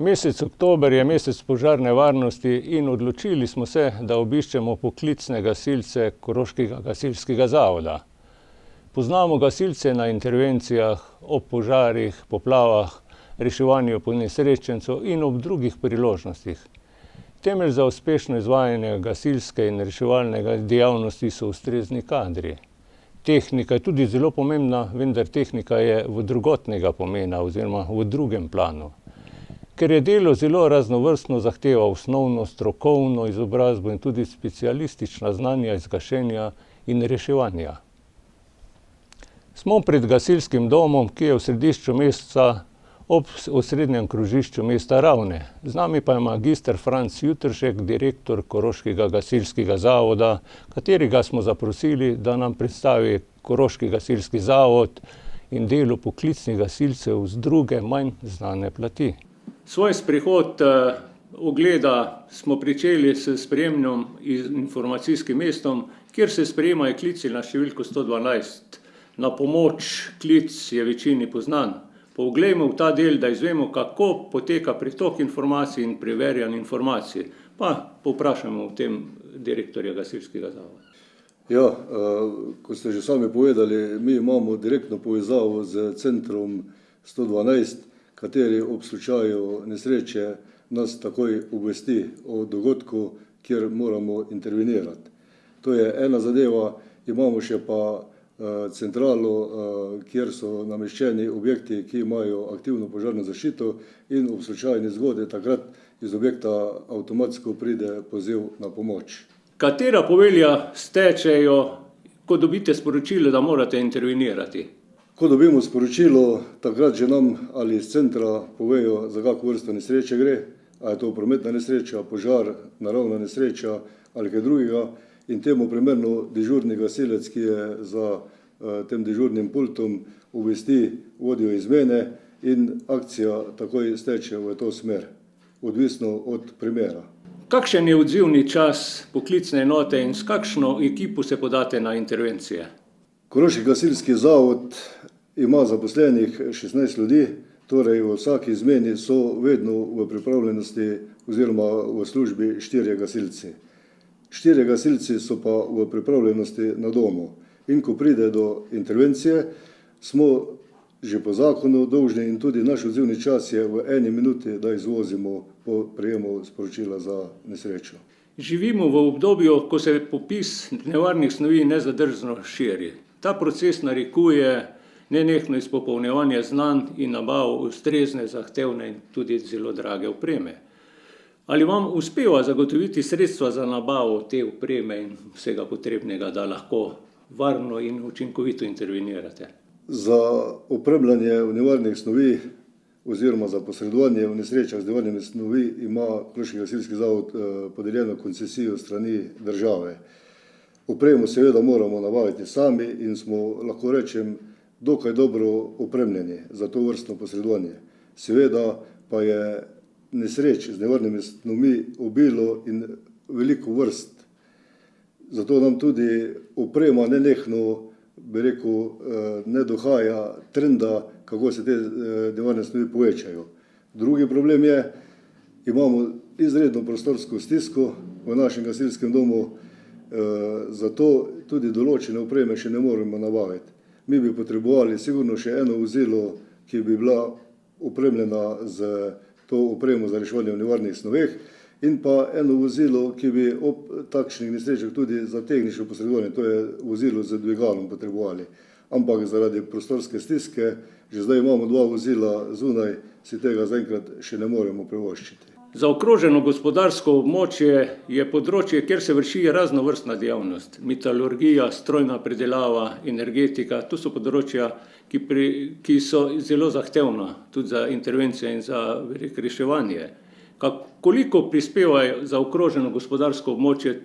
Mesec oktober je mesec požarne varnosti in odločili smo se, da obiščemo poklicne gasilce Koroškega gasilskega zavoda. Poznamo gasilce na intervencijah, ob požarih, poplavah, reševanju ponesrečencev in ob drugih priložnostih. Temelj za uspešno izvajanje gasilske in reševalne dejavnosti so ustrezni kadri. Tehnika je tudi zelo pomembna, vendar tehnika je drugotnega pomena oziroma v drugem planu. Ker je delo zelo raznovrstno, zahteva osnovno strokovno izobrazbo in tudi specialistična znanja iz gašenja in reševanja. Smo pred gasilskim domom, ki je v središču mesta ob osrednjem krožišču mesta Ravne. Z nami pa je magister Franc Jutršek, direktor Koroškega gasilskega zavoda, katerega smo zaprosili, da nam predstavi Koroški gasilski zavod in delo poklicnih gasilcev z druge, manj znane plati. Svoj sprehod ogleda smo pričeli s sprejemnim informacijskim mestom, kjer se sprejemajo klici na številko 112. Na pomoč klic je večini poznan. Poglejmo v ta del, da izvemo, kako poteka pretok informacij in preverjanje informacij. Pa povprašamo o tem direktorja gasilskega zavoda. Ja, kot ste že sami povedali, mi imamo direktno povezavo z centrom 112, kateri ob slučaju nesreče nas takoj obvesti o dogodku, kjer moramo intervenirati. To je ena zadeva, imamo še pa centralo, kjer so nameščeni objekti, ki imajo aktivno požarno zaščito in ob slučaju nezgode takrat iz objekta avtomatsko pride poziv na pomoč. Katera povelja stečejo, ko dobite sporočilo, da morate intervenirati? Ko dobimo sporočilo, takrat že nam ali iz centra povejo, za kako vrsto nesreče gre, a je to prometna nesreča, požar, naravna nesreča ali kaj drugega. In temu primerno dežurni gasilec, ki je za tem dežurnim pultom, obvesti vodjo izmene in akcija takoj steče v to smer, odvisno od primera. Kakšen je odzivni čas poklicne enote in s kakšno ekipo se podate na intervencije? Koroški gasilski zavod ima zaposlenih 16 ljudi, torej v vsaki izmeni so vedno v pripravljenosti oziroma v službi 4 gasilci. 4 gasilci so pa v pripravljenosti na domu. In ko pride do intervencije, smo že po zakonu dolžni in tudi naš odzivni čas je v 1 minuti, da izvozimo po prejemu sporočila za nesrečo. Živimo v obdobju, ko se popis nevarnih snovi nezadržno širi. Ta proces narekuje nenehno izpopolnjevanje znanj in nabavo ustrezne, zahtevne in tudi zelo drage opreme. Ali vam uspeva zagotoviti sredstva za nabavo te opreme in vsega potrebnega, da lahko varno in učinkovito intervenirate? Za opremljanje nevarnih snovi oziroma za posredovanje v nesrečah z nevarnimi snovi ima Koroški gasilski zavod podeljeno koncesijo strani države. Opremo seveda moramo nabaviti sami in smo, lahko rečem, dokaj dobro opremljeni za to vrstno posredovanje. Seveda pa je nesreč z nevarnimi snovmi obilo in veliko vrst. Zato nam tudi oprema nenehno, bi rekel, ne dohaja trenda, kako se te nevarne snovi povečajo. Drugi problem je, imamo izredno prostorsko stisko v našem gasilskem domu, zato tudi določene opreme še ne moremo nabaviti. Mi bi potrebovali sigurno še eno vozilo, ki bi bila opremljena z to opremo za reševanje v nevarnih snoveh in pa eno vozilo, ki bi ob takšnih nesrečah tudi za tehnično posredovanje, to je vozilo z dvigalom, potrebovali. Ampak zaradi prostorske stiske, že zdaj imamo 2 vozila zunaj, si tega zaenkrat še ne moremo privoščiti. Zaokroženo gospodarsko območje je področje, kjer se vrši raznovrstna dejavnost. Metalurgija, strojna predelava, energetika, to so področja, ki so zelo zahtevna tudi za intervencije in za reševanje. Koliko prispevajo zaokroženo gospodarsko območje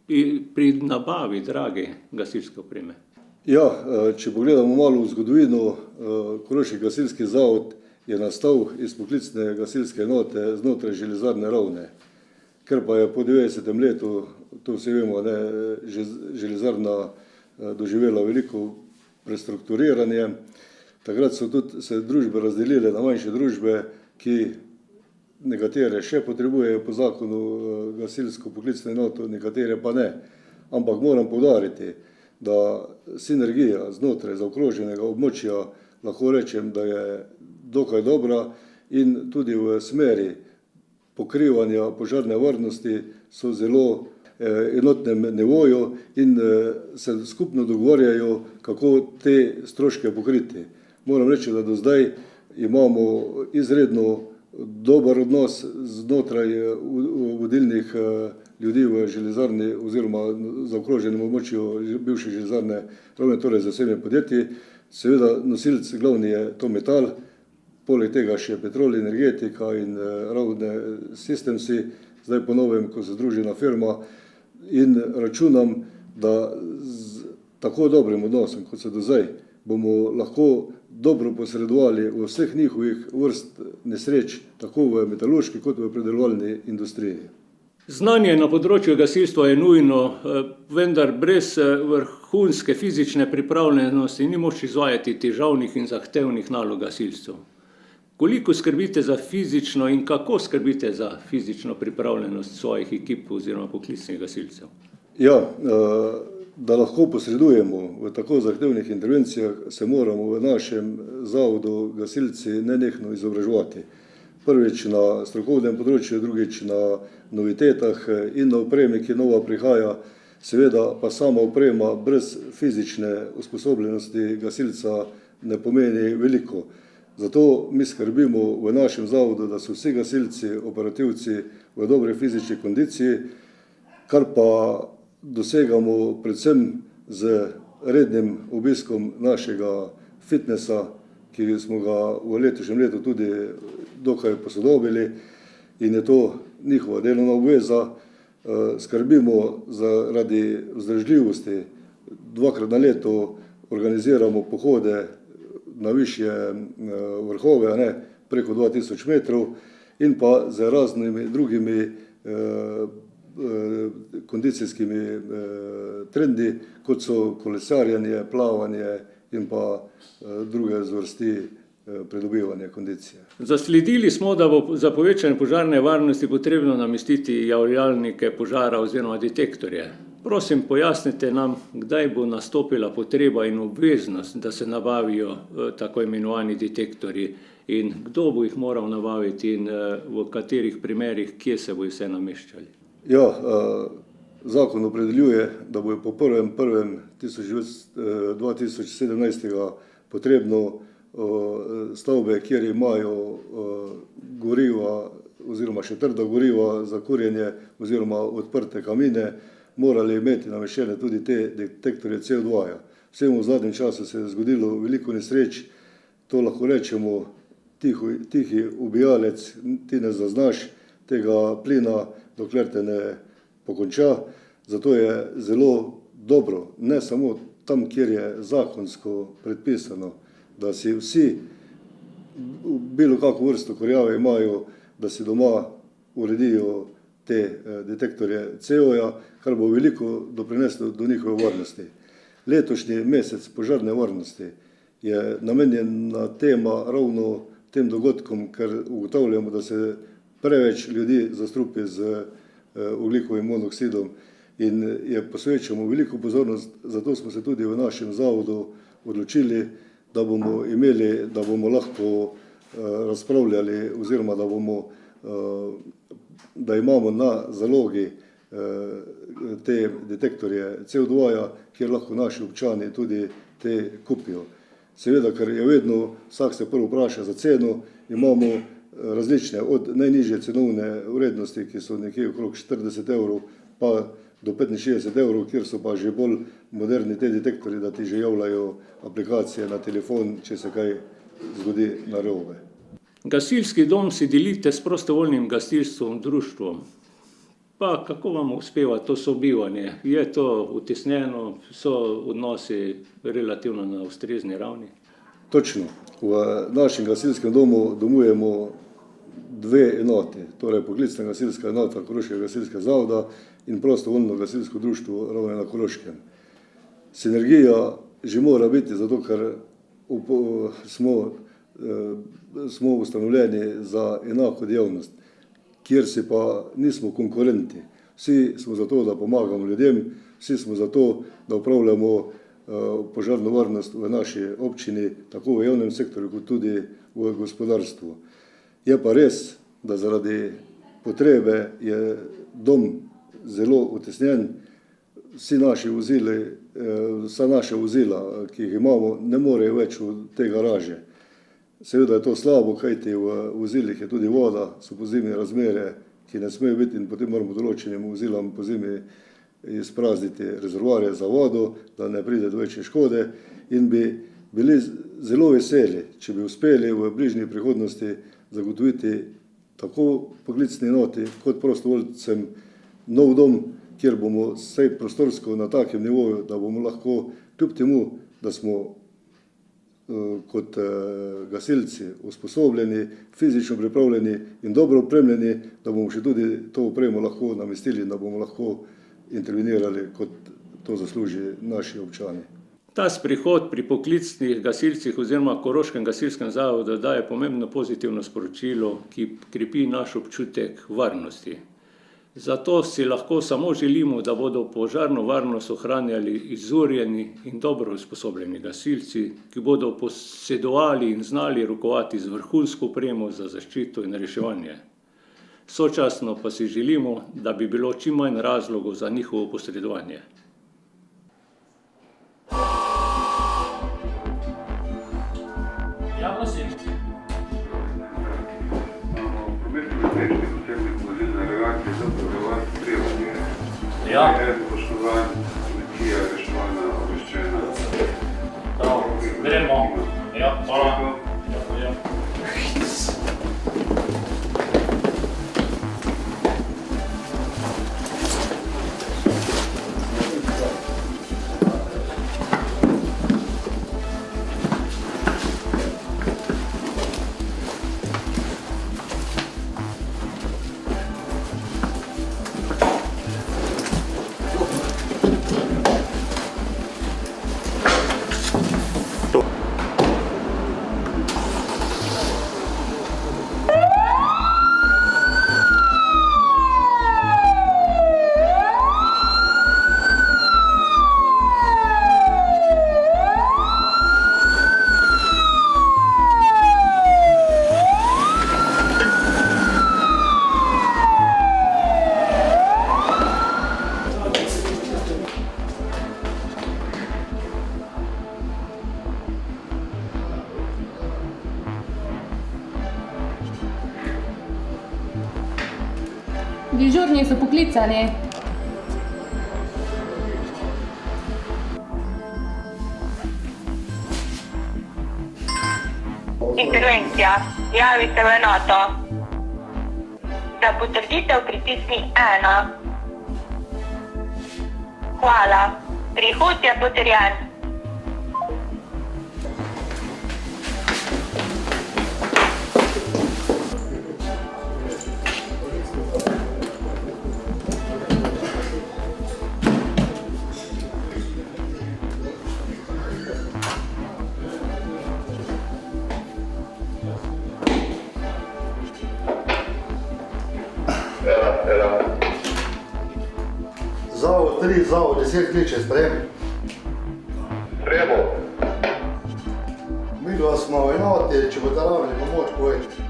pri nabavi drage gasilske opreme? Ja, če pogledamo malo v zgodovino, Koroški gasilski zavod je nastal iz poklicne gasilske enote znotraj železarne Ravne. Ker pa je po 90. letu to vsi vemo, ne, železarna doživela veliko prestrukturiranje. Takrat so tudi se družbe razdelile na manjše družbe, ki nekatere še potrebujejo po zakonu gasilsko poklicno enoto, nekatere pa ne. Ampak moram poudariti, da sinergija znotraj zaokroženega območja lahko rečem, da je dokaj dobra in tudi v smeri pokrivanja požarne varnosti so zelo enotnem nivoju in se skupno dogovarjajo, kako te stroške pokriti. Moram reči, da do zdaj imamo izredno dober odnos znotraj vodilnih ljudi v železarni oziroma zaokroženem območju bivše železarne, torej z vsemi podjetji. Seveda nosilec glavni je to Metal, poleg tega še Petrol Energetika in Ravne Systemsi, zdaj po novem, ko se združena firma, in računam, da z tako dobrim odnosom, kot se do zdaj, bomo lahko dobro posredovali v vseh njihovih vrst nesreč, tako v metalurški kot v predelovalni industriji. Znanje na področju gasilstva je nujno, vendar brez vrhunske fizične pripravljenosti ni moč izvajati težavnih in zahtevnih nalog gasilcev. Koliko skrbite za fizično in kako skrbite za fizično pripravljenost svojih ekip oziroma poklicnih gasilcev? Ja, da lahko posredujemo v tako zahtevnih intervencijah, se moramo v našem zavodu gasilci nenehno izobraževati. Prvič na strokovnem področju, drugič na novitetah in na opremi, ki nova prihaja. Seveda pa sama oprema brez fizične usposobljenosti gasilca ne pomeni veliko. Zato mi skrbimo v našem zavodu, da so vsi gasilci, operativci v dobri fizični kondiciji, kar pa dosegamo predvsem z rednim obiskom našega fitnesa, ki smo ga v letošnjem letu tudi dokaj posodobili in je to njihova delovna obveza. Skrbimo zaradi vzdržljivosti, dvakrat na leto organiziramo pohode na višje vrhove, preko 2000 metrov in pa z raznimi drugimi kondicijskimi trendi, kot so kolesarjenje, plavanje in pa druge zvrsti pridobivanja kondicije. Zasledili smo, da bo za povečanje požarne varnosti potrebno namestiti javljalnike požara oziroma detektorje. Prosim, pojasnite nam, kdaj bo nastopila potreba in obveznost, da se nabavijo tako imenovani detektorji in kdo bo jih moral nabaviti in v katerih primerih, kje se bo vse nameščali. Ja, zakon opredeljuje, da bo po 1.1.2017 potrebno stavbe, kjer imajo goriva oziroma še trda goriva za kurjenje oziroma odprte kamine, morali imeti nameščene tudi te detektorje CO2. Vsemu v zadnjem času se je zgodilo veliko nesreč, to lahko rečemo tihi ubijalec, ti ne zaznaš tega plina, dokler te ne pokonča. Zato je zelo dobro, ne samo tam, kjer je zakonsko predpisano, da si vsi bilo kako vrsto kurjave imajo, da si doma uredijo te detektorje CO-ja, kar bo veliko doprineslo do njihove varnosti. Letošnji mesec požarne varnosti je namenjena tema ravno tem dogodkom, ker ugotavljamo, da se preveč ljudi zastrupi z ogljikovim monoksidom in je posvečamo veliko pozornost, zato smo se tudi v našem zavodu odločili, da bomo lahko razpravljali oziroma da imamo na zalogi te detektorje CO2, kjer lahko naši občani tudi te kupijo. Seveda, ker je vedno, vsak se prvo vpraša za ceno, imamo različne, od najnižje cenovne vrednosti, ki so nekje okrog 40 evrov, pa do 65 evrov, kjer so pa že bolj moderni te detektorji, da ti že javljajo aplikacije na telefon, če se kaj zgodi narobe. Gasilski dom si delite s prostovoljnim gasilstvom, društvom. Pa kako vam uspeva to sobivanje? Je to utesnjeno, so odnosi relativno na ustrezni ravni? Točno. V našem gasilskem domu domujemo dve enoti, torej poklicna gasilska enota Koroškega gasilskega zavoda in prostovoljno gasilsko društvo Ravne na Koroškem. Sinergija že mora biti, zato ker smo ustanovljeni za enako dejavnost, kjer si pa nismo konkurenti. Vsi smo zato, da pomagamo ljudem, vsi smo zato, da upravljamo požarno varnost v naši občini, tako v javnem sektorju, kot tudi v gospodarstvu. Je pa res, da zaradi potrebe je dom zelo utesnjen, vsa naša vozila, ki jih imamo, ne morejo več v te garaže. Seveda je to slabo, kajti v vozilih je tudi voda, so pozimi razmere, ki ne smejo biti in potem moramo določenim vozilam pozimi izprazniti rezervoarje za vodo, da ne pride do večje škode in bi bili zelo veseli, če bi uspeli v bližnji prihodnosti zagotoviti tako poklicni enoti kot prostovoljcem nov dom, kjer bomo vsaj prostorsko na takem nivoju, da bomo lahko, kljub temu, da smo kot gasilci usposobljeni, fizično pripravljeni in dobro opremljeni, da bomo še tudi to opremo lahko namestili in da bomo lahko intervenirali, kot to zasluži naši občani. Ta sprehod pri poklicnih gasilcih oziroma Koroškem gasilskem zavodu daje pomembno pozitivno sporočilo, ki krepi naš občutek varnosti. Zato si lahko samo želimo, da bodo požarno varnost ohranjali izurjeni in dobro usposobljeni gasilci, ki bodo posedovali in znali rokovati z vrhunsko opremo za zaščito in reševanje. Sočasno pa si želimo, da bi bilo čim manj razlogov za njihovo posredovanje. Ja, prosim. Ja. Poškodovan, kmetija, reševana, obveščena. Prav, gremo. Ja, hvala. Ja. Dežurni so poklicani. Intervencija. Javite v enoto. Za potrditev pritisni 1. Hvala. Prihod je potrjen. Zavod 3, zavod 10 kliče, sprejem. Sprejemo. Midva smo v enoti, če boste rabili pomoč, povejte.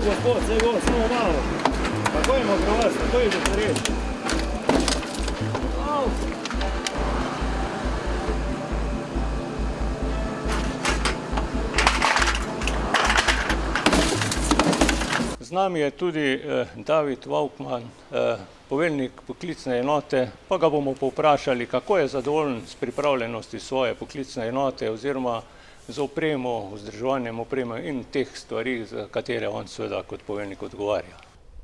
gospod, vse go, samo malo. Takoj ima pri vas, takoj že narediti. Z nami je tudi David Vaukman, poveljnik poklicne enote, pa ga bomo povprašali, kako je zadovoljen s pripravljenosti svoje poklicne enote oziroma z opremo, vzdrževanjem opreme in teh stvari, za katere on seveda kot poveljnik odgovarja.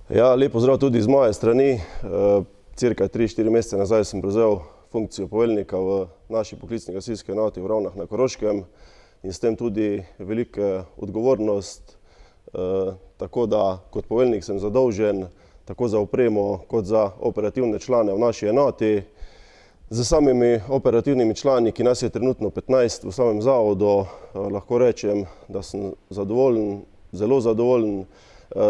Ja, lep pozdrav tudi z moje strani. Cirka 3-4 mesece nazaj sem prevzel funkcijo poveljnika v naši poklicni gasilski enoti v Ravnah na Koroškem in s tem tudi velika odgovornost. Tako da kot poveljnik sem zadolžen tako za opremo kot za operativne člane v naši enoti. Z samimi operativnimi člani, ki nas je trenutno 15 v samem zavodu, lahko rečem, da sem zadovoljen, zelo zadovoljen.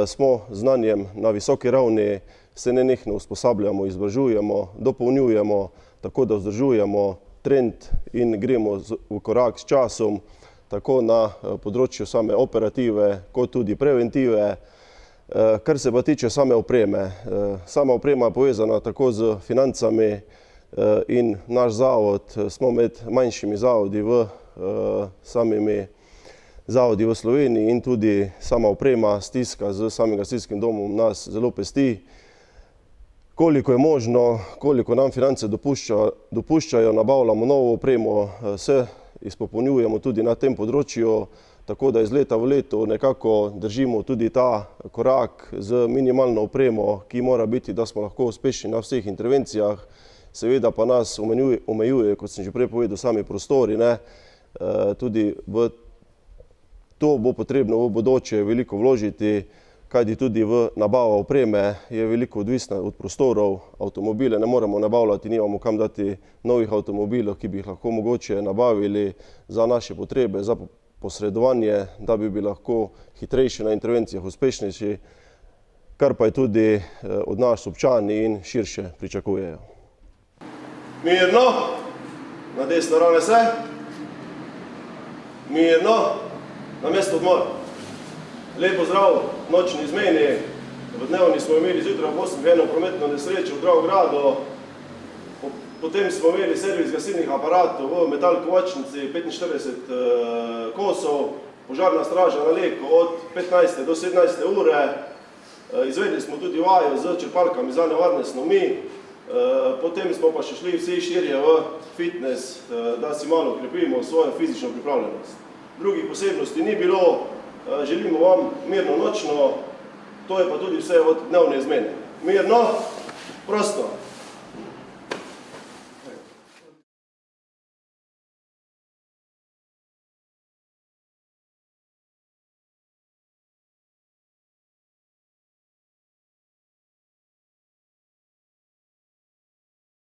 Smo znanjem na visoki ravni, se nenehno usposabljamo, izobražujemo, dopolnjujemo, tako da vzdržujemo trend in gremo v korak s časom, tako na področju same operative, kot tudi preventive. Kar se pa tiče same opreme. Sama oprema je povezana tako z financami in naš zavod smo med manjšimi zavodi samimi zavodi v Sloveniji in tudi sama oprema, stiska z samim gasilskim domom nas zelo pesti. Koliko je možno, koliko nam finance dopuščajo, nabavljamo novo opremo, se izpopolnjujemo tudi na tem področju, tako da iz leta v leto nekako držimo tudi ta korak z minimalno opremo, ki mora biti, da smo lahko uspešni na vseh intervencijah. Seveda pa nas omejuje, kot sem že prej povedal, sami prostori. Tudi v to bo potrebno v bodoče veliko vložiti, kajti tudi v nabavo opreme je veliko odvisna od prostorov. Avtomobile ne moremo nabavljati, nimamo kam dati novih avtomobilov, ki bi jih lahko mogoče nabavili za naše potrebe, za posredovanje, da bi bili lahko hitrejši na intervencijah, uspešnejši, kar pa je tudi od nas občani in širše pričakujejo. Mirno, na desno ravne se, mirno, na mesto odmora. Lep pozdrav, nočni izmeni. V dnevni smo imeli zjutraj ob 8 eno prometno nesrečo v Dravogradu. Potem smo imeli servis gasilnih aparatov v Metalkovačnici 45 kosov, požarna straža na Leku od 15. do 17. ure. Izvedli smo tudi vajo z črpalkami za nevarne snovi. Potem smo pa še šli vsi širje v fitness, da si malo krepimo svojo fizično pripravljenost. Drugih posebnosti ni bilo, želimo vam mirno nočno, to je pa tudi vse od dnevne izmene. Mirno, prosto.